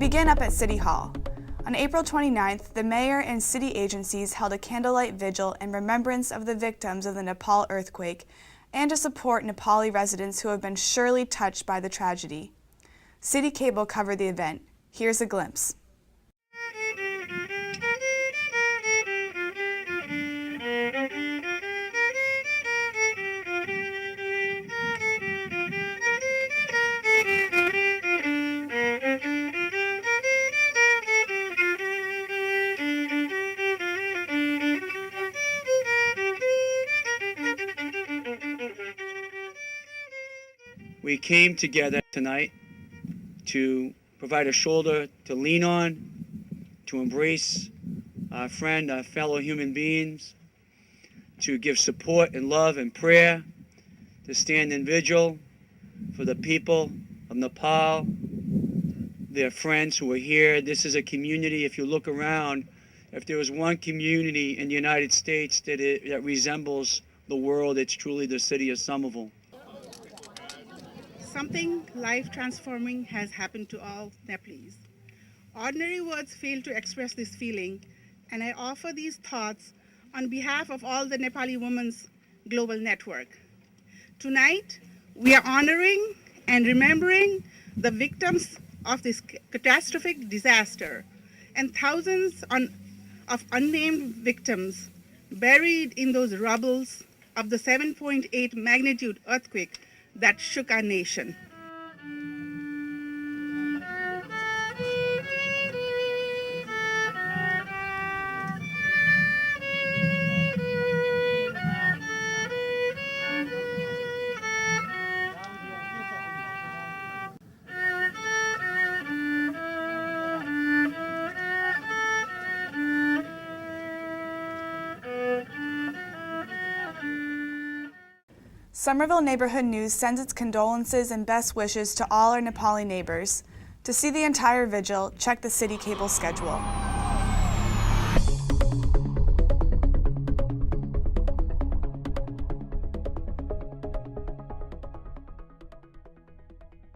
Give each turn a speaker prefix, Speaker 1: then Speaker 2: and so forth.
Speaker 1: begin up at City Hall. On April 29th, the mayor and city agencies held a candlelight vigil in remembrance of the victims of the Nepal earthquake and to support Nepali residents who have been surely touched by the tragedy. City Cable covered the event. Here's a glimpse.
Speaker 2: We came together tonight to provide a shoulder to lean on, to embrace our friend, our fellow human beings, to give support and love and prayer, to stand in vigil for the people of Nepal, their friends who are here. This is a community, if you look around, if there was one community in the United States that resembles the world, it's truly the city of Somerville.
Speaker 3: Something life-transforming has happened to all Nepalese. Ordinary words fail to express this feeling, and I offer these thoughts on behalf of all the Nepali Women's Global Network. Tonight, we are honoring and remembering the victims of this catastrophic disaster and thousands of unnamed victims buried in those rubbles of the 7.8 magnitude earthquake that shook our nation.
Speaker 1: Somerville Neighborhood News sends its condolences and best wishes to all our Nepali neighbors. To see the entire vigil, check the City Cable schedule.